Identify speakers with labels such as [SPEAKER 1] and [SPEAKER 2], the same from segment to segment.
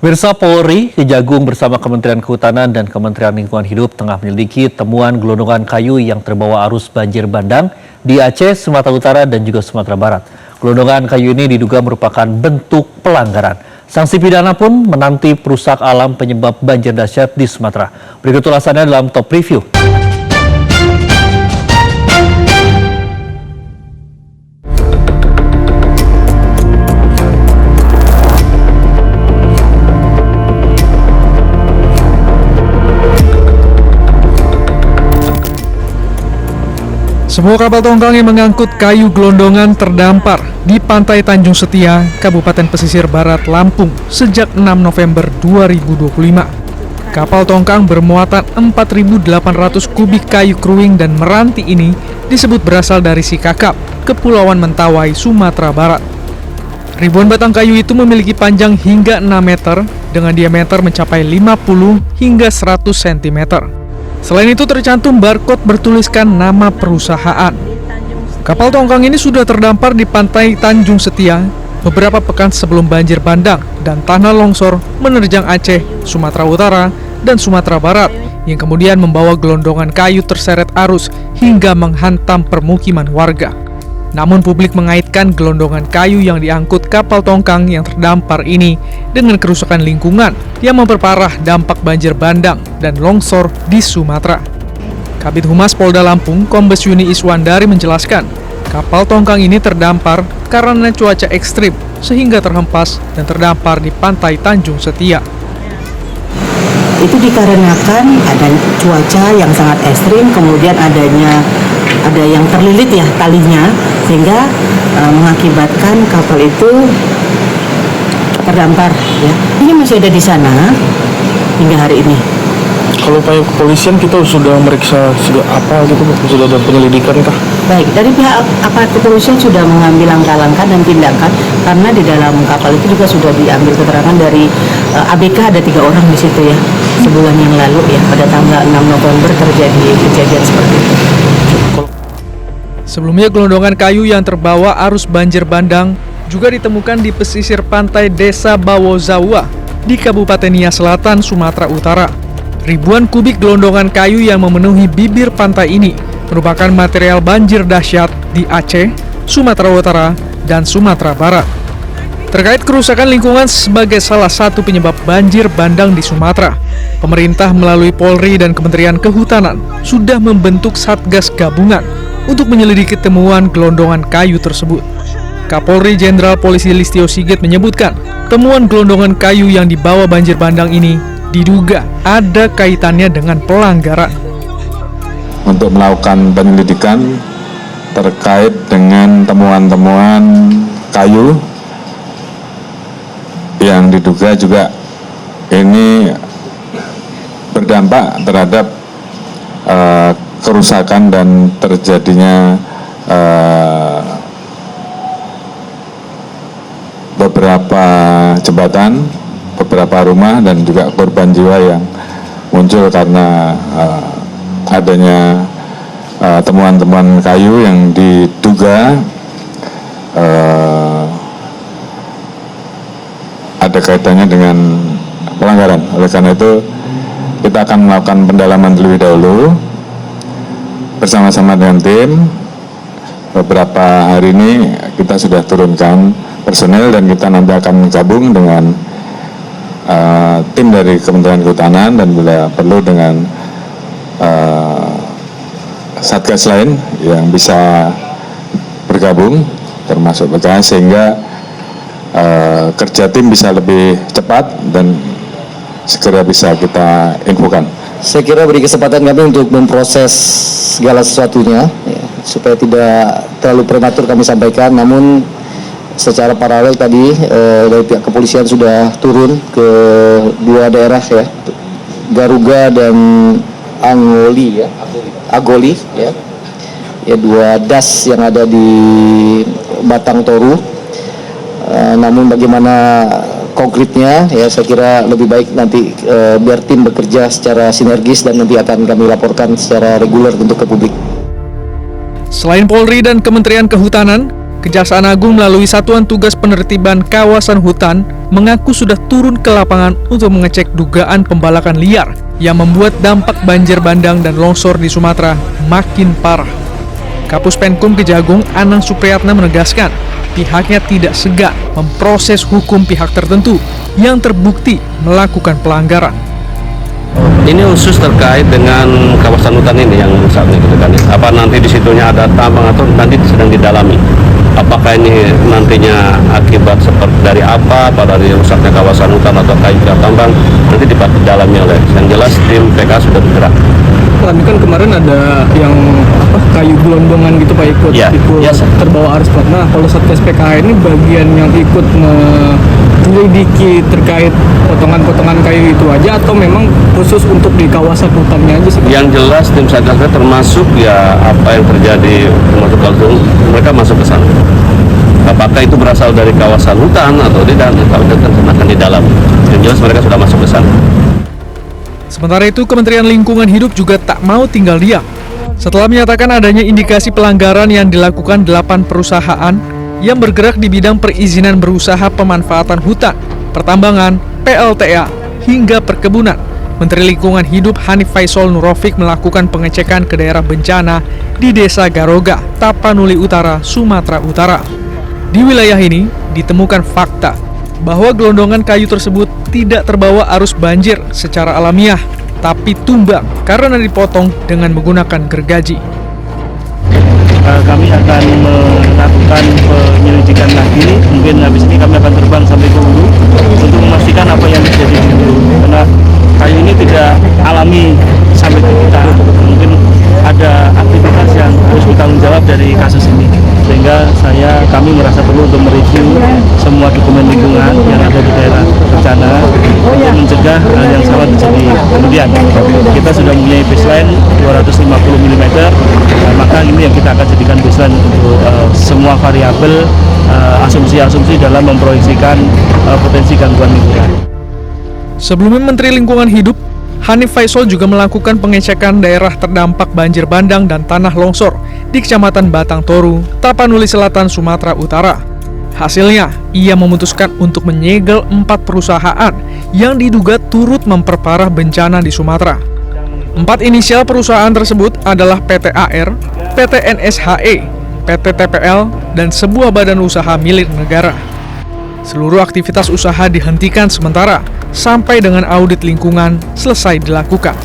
[SPEAKER 1] Pemirsa, Polri, Kejagung bersama Kementerian Kehutanan dan Kementerian Lingkungan Hidup tengah menyelidiki temuan gelondongan kayu yang terbawa arus banjir bandang di Aceh, Sumatera Utara, dan juga Sumatera Barat. Gelondongan kayu ini diduga merupakan bentuk pelanggaran. Sanksi pidana pun menanti perusak alam penyebab banjir dahsyat di Sumatera. Berikut ulasannya dalam Top Review.
[SPEAKER 2] Sebuah kapal tongkang yang mengangkut kayu gelondongan terdampar di Pantai Tanjung Setia, Kabupaten Pesisir Barat, Lampung sejak 6 November 2025. Kapal tongkang bermuatan 4.800 kubik kayu kruing dan meranti ini disebut berasal dari Sikakap, Kepulauan Mentawai, Sumatera Barat. Ribuan batang kayu itu memiliki panjang hingga 6 meter dengan diameter mencapai 50 hingga 100 cm. Selain itu tercantum barcode bertuliskan nama perusahaan. Kapal tongkang ini sudah terdampar di Pantai Tanjung Setia beberapa pekan sebelum banjir bandang dan tanah longsor menerjang Aceh, Sumatera Utara, dan Sumatera Barat yang kemudian membawa gelondongan kayu terseret arus hingga menghantam permukiman warga. Namun publik mengaitkan gelondongan kayu yang diangkut kapal tongkang yang terdampar ini dengan kerusakan lingkungan yang memperparah dampak banjir bandang dan longsor di Sumatera. Kabid Humas Polda Lampung, Kombes Yuni Iswandari menjelaskan, kapal tongkang ini terdampar karena cuaca ekstrim sehingga terhempas dan terdampar di Pantai Tanjung Setia.
[SPEAKER 3] Itu dikarenakan ada cuaca yang sangat ekstrim, kemudian ada yang terlilit ya talinya, sehingga mengakibatkan kapal itu terdampar ya. Ini masih ada di sana hingga hari ini.
[SPEAKER 4] Kalau upaya kepolisian kita sudah meriksa sudah apa gitu, sudah ada penyelidikan kah?
[SPEAKER 3] Baik, dari pihak aparat kepolisian sudah mengambil langkah-langkah dan tindakan karena di dalam kapal itu juga sudah diambil keterangan dari ABK, ada 3 orang di situ ya. Sebulan yang lalu ya, pada tanggal 6 November terjadi kejadian seperti itu.
[SPEAKER 2] Sebelumnya gelondongan kayu yang terbawa arus banjir bandang juga ditemukan di pesisir pantai Desa Bawozawa di Kabupaten Nia Selatan, Sumatera Utara. Ribuan kubik gelondongan kayu yang memenuhi bibir pantai ini merupakan material banjir dahsyat di Aceh, Sumatera Utara, dan Sumatera Barat. Terkait kerusakan lingkungan sebagai salah satu penyebab banjir bandang di Sumatera, pemerintah melalui Polri dan Kementerian Kehutanan sudah membentuk Satgas Gabungan untuk menyelidiki temuan gelondongan kayu tersebut. Kapolri Jenderal Polisi Listio Sigit menyebutkan, temuan gelondongan kayu yang dibawa banjir bandang ini diduga ada kaitannya dengan pelanggaran.
[SPEAKER 5] Untuk melakukan penyelidikan terkait dengan temuan-temuan kayu yang diduga juga ini berdampak terhadap kerusakan dan terjadinya beberapa jembatan, beberapa rumah, dan juga korban jiwa yang muncul karena adanya temuan-temuan kayu yang diduga ada kaitannya dengan pelanggaran. Oleh karena itu kita akan melakukan pendalaman terlebih dahulu bersama-sama dengan tim. Beberapa hari ini kita sudah turunkan personel dan kita nanti akan gabung dengan tim dari Kementerian Kehutanan dan bila perlu dengan satgas lain yang bisa bergabung termasuk PKS, sehingga kerja tim bisa lebih cepat dan segera bisa kita infokan.
[SPEAKER 6] Saya kira beri kesempatan kami untuk memproses segala sesuatunya ya, supaya tidak terlalu prematur kami sampaikan. Namun secara paralel tadi dari pihak kepolisian sudah turun ke 2 daerah ya, Garuga dan Agoli ya, 2 das yang ada di Batang Toru. Namun bagaimana konkretnya ya, saya kira lebih baik nanti biar tim bekerja secara sinergis dan nanti akan kami laporkan secara reguler untuk ke publik.
[SPEAKER 2] Selain Polri dan Kementerian Kehutanan, Kejaksaan Agung melalui Satuan Tugas Penertiban Kawasan Hutan mengaku sudah turun ke lapangan untuk mengecek dugaan pembalakan liar yang membuat dampak banjir bandang dan longsor di Sumatera makin parah. Kapus Penkum Kejagung Anang Supriyatna menegaskan pihaknya tidak segan memproses hukum pihak tertentu yang terbukti melakukan pelanggaran.
[SPEAKER 7] Ini khusus terkait dengan kawasan hutan ini yang saat ini gitu kan. Apa nanti di situnya ada tambang atau nanti sedang didalami. Apakah ini nantinya akibat seperti dari apa, dari rusaknya kawasan hutan atau kayu tambang, nanti didalami oleh. Yang jelas tim PK sudah bergerak.
[SPEAKER 4] Tapi kan kemarin ada yang kayu gelondongan gitu Pak ikut terbawa arus plat. Nah kalau Satgas PKH ini bagian yang ikut menyelidiki terkait potongan-potongan kayu itu aja atau memang khusus untuk di kawasan hutannya aja sih?
[SPEAKER 7] Yang jelas tim Satgas termasuk ya apa yang terjadi termasuk kalau mereka masuk ke sana. Apakah itu berasal dari kawasan hutan atau tidak, kalau akan di dalam. Yang jelas mereka sudah masuk ke sana.
[SPEAKER 2] Sementara itu, Kementerian Lingkungan Hidup juga tak mau tinggal diam. Setelah menyatakan adanya indikasi pelanggaran yang dilakukan 8 perusahaan yang bergerak di bidang perizinan berusaha pemanfaatan hutan, pertambangan, PLTA, hingga perkebunan, Menteri Lingkungan Hidup Hanif Faisal Nurofik melakukan pengecekan ke daerah bencana di Desa Garoga, Tapanuli Utara, Sumatera Utara. Di wilayah ini ditemukan fakta bahwa gelondongan kayu tersebut tidak terbawa arus banjir secara alamiah, tapi tumbang karena dipotong dengan menggunakan gergaji.
[SPEAKER 8] Kami akan melakukan penyelidikan lagi. Mungkin habis ini kami akan terbang sampai ke hulu untuk memastikan apa yang terjadi di hulu. Karena kayu ini tidak alami sampai ke kita. Mungkin ada aktivitas yang harus bertanggung jawab dari kasus ini. Sehingga kami merasa perlu untuk mereview semua dokumen lingkungan yang ada di daerah bencana untuk mencegah hal yang sama terjadi. Kemudian kita sudah mempunyai baseline 250 mm, maka ini yang kita akan jadikan baseline untuk semua variabel asumsi-asumsi dalam memproyeksikan potensi gangguan lingkungan.
[SPEAKER 2] Sebelumnya Menteri Lingkungan Hidup Hanif Faisal juga melakukan pengecekan daerah terdampak banjir bandang dan tanah longsor di Kecamatan Batang Toru, Tapanuli Selatan, Sumatera Utara. Hasilnya, ia memutuskan untuk menyegel 4 perusahaan yang diduga turut memperparah bencana di Sumatera. 4 inisial perusahaan tersebut adalah PT AR, PT NSHE, PT TPL, dan sebuah badan usaha milik negara. Seluruh aktivitas usaha dihentikan sementara sampai dengan audit lingkungan selesai dilakukan.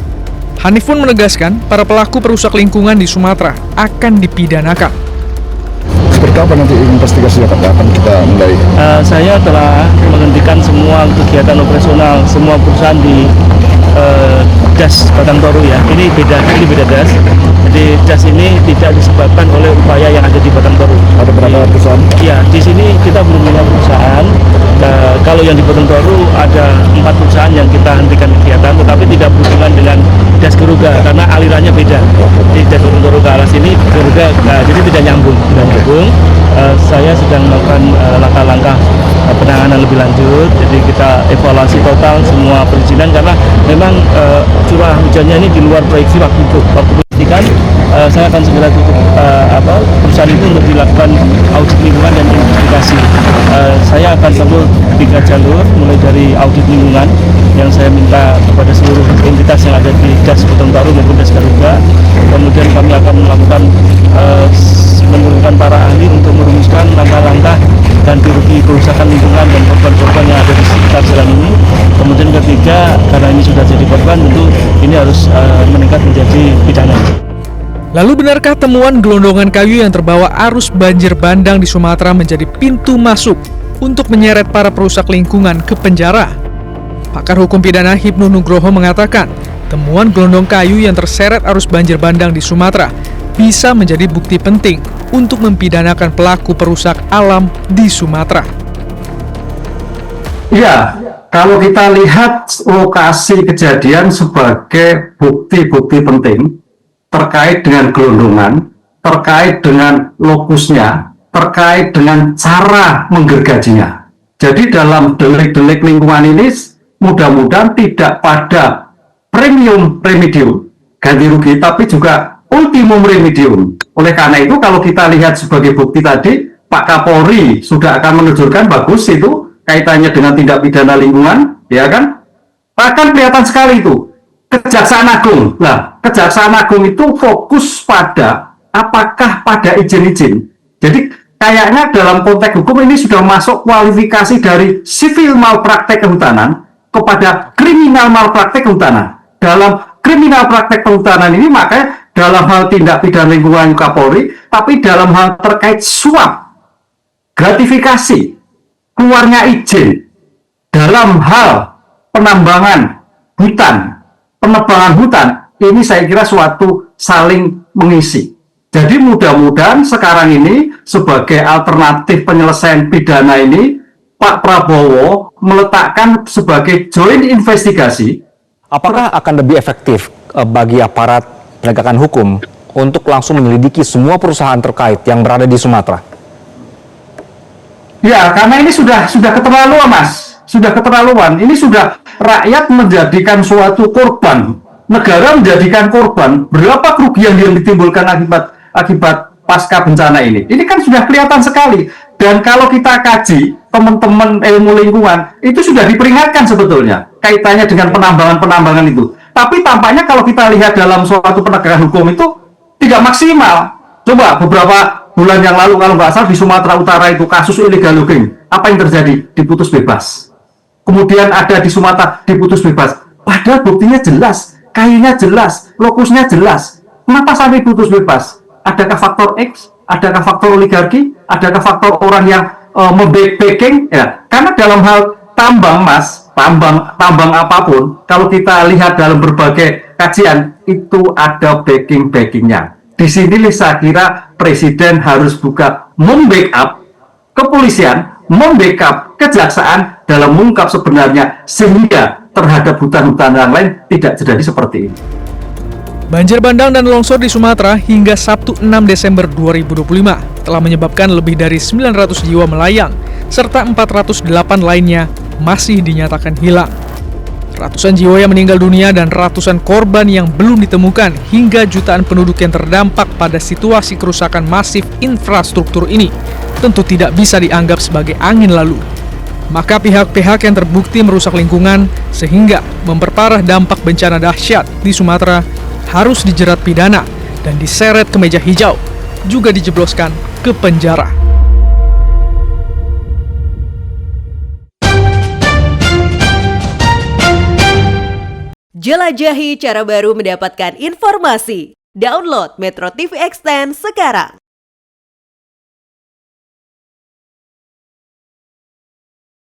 [SPEAKER 2] Hanif pun menegaskan para pelaku perusak lingkungan di Sumatera akan dipidanakan.
[SPEAKER 9] Seperti apa nanti investigasi yang akan kita mulai?
[SPEAKER 8] Saya telah menghentikan semua kegiatan operasional semua perusahaan di Das Batang Toru ya. Ini beda das. Jadi das ini tidak disebabkan oleh upaya yang ada di Batang Toru.
[SPEAKER 9] Ada berapa perusahaan?
[SPEAKER 8] Iya, di sini kita belum punya perusahaan. Kalau yang di Batang Toru ada 4 perusahaan yang kita hentikan kegiatan, tetapi tidak berhubungan dengan Das Garoga karena alirannya beda. Di Das Batang Toru ke arah sini Garoga, jadi tidak nyambung. Saya sedang melakukan langkah-langkah penanganan lebih lanjut. Jadi kita evaluasi total semua perizinan karena memang curah hujannya ini di luar proyeksi waktu penyelidikan. Saya akan segera tutup perusahaan itu untuk dilakukan audit lingkungan dan investigasi. Saya akan tempuh 3 jalur, mulai dari audit lingkungan yang saya minta kepada seluruh entitas yang ada di Das Batang Toru maupun Das Garoga. Kemudian kami akan melakukan menurunkan para ahli untuk merumuskan langkah-langkah ganti rugi kerusakan lingkungan dan korban-korban yang ada di sekitar jalan ini. Kemudian ketiga, karena ini sudah jadi korban, tentu ini harus meningkat menjadi pidana.
[SPEAKER 2] Lalu benarkah temuan gelondongan kayu yang terbawa arus banjir bandang di Sumatera menjadi pintu masuk untuk menyeret para perusak lingkungan ke penjara? Pakar hukum pidana Hipnu Nugroho mengatakan, temuan gelondong kayu yang terseret arus banjir bandang di Sumatera bisa menjadi bukti penting untuk mempidanakan pelaku perusak alam di Sumatera.
[SPEAKER 10] Ya, kalau kita lihat lokasi kejadian sebagai bukti-bukti penting terkait dengan gelondongan, terkait dengan lokusnya, terkait dengan cara menggergajinya. Jadi dalam delik-delik lingkungan ini mudah-mudahan tidak pada premium remedium, ganti rugi, tapi juga ultimum remedium. Oleh karena itu kalau kita lihat sebagai bukti tadi, Pak Kapolri sudah akan menunjukkan, bagus itu kaitannya dengan tindak pidana lingkungan, ya kan? Akan kelihatan sekali itu. Kejaksaan Agung, nah Kejaksaan Agung itu fokus pada apakah pada izin-izin. Jadi kayaknya dalam konteks hukum ini sudah masuk kualifikasi dari civil malpraktek kehutanan kepada kriminal malpraktek kehutanan. Dalam kriminal praktek kehutanan ini makanya dalam hal tindak pidana lingkungan Kapolri, tapi dalam hal terkait suap, gratifikasi, keluarnya izin, dalam hal penambangan hutan, penebangan hutan, ini saya kira suatu saling mengisi. Jadi mudah-mudahan sekarang ini sebagai alternatif penyelesaian pidana ini, Pak Prabowo meletakkan sebagai joint investigasi.
[SPEAKER 11] Apakah akan lebih efektif bagi aparat penegakan hukum untuk langsung menyelidiki semua perusahaan terkait yang berada di Sumatera?
[SPEAKER 10] Ya, karena ini sudah keterlaluan, Mas. Sudah keterlaluan. Ini sudah rakyat menjadikan suatu korban. Negara menjadikan korban. Berapa kerugian yang ditimbulkan akibat pasca bencana ini? Ini kan sudah kelihatan sekali. Dan kalau kita kaji, teman-teman ilmu lingkungan, itu sudah diperingatkan sebetulnya kaitannya dengan penambangan-penambangan itu. Tapi tampaknya kalau kita lihat dalam suatu penegakan hukum itu tidak maksimal. Coba beberapa bulan yang lalu kalau nggak salah di Sumatera Utara itu kasus illegal logging. Apa yang terjadi? Diputus bebas. Kemudian ada di Sumatera diputus bebas. Padahal buktinya jelas, kayunya jelas, lokusnya jelas. Kenapa sampai putus bebas? Adakah faktor X? Adakah faktor oligarki? Adakah faktor orang yang membacking? Ya, karena dalam hal tambang, Mas, tambang apapun, kalau kita lihat dalam berbagai kajian itu ada backing-backingnya. Di sini saya kira Presiden harus buka membackup kepolisian, membackup kejaksaan dalam mengungkap sebenarnya sehingga terhadap hutan-hutan yang lain tidak terjadi seperti ini.
[SPEAKER 2] Banjir bandang dan longsor di Sumatera hingga Sabtu 6 Desember 2025 telah menyebabkan lebih dari 900 jiwa melayang, serta 408 lainnya masih dinyatakan hilang. Ratusan jiwa yang meninggal dunia dan ratusan korban yang belum ditemukan hingga jutaan penduduk yang terdampak pada situasi kerusakan masif infrastruktur ini tentu tidak bisa dianggap sebagai angin lalu. Maka pihak-pihak yang terbukti merusak lingkungan sehingga memperparah dampak bencana dahsyat di Sumatera harus dijerat pidana dan diseret ke meja hijau, juga dijebloskan ke penjara.
[SPEAKER 12] Jelajahi cara baru mendapatkan informasi. Download Metro TV Extend sekarang.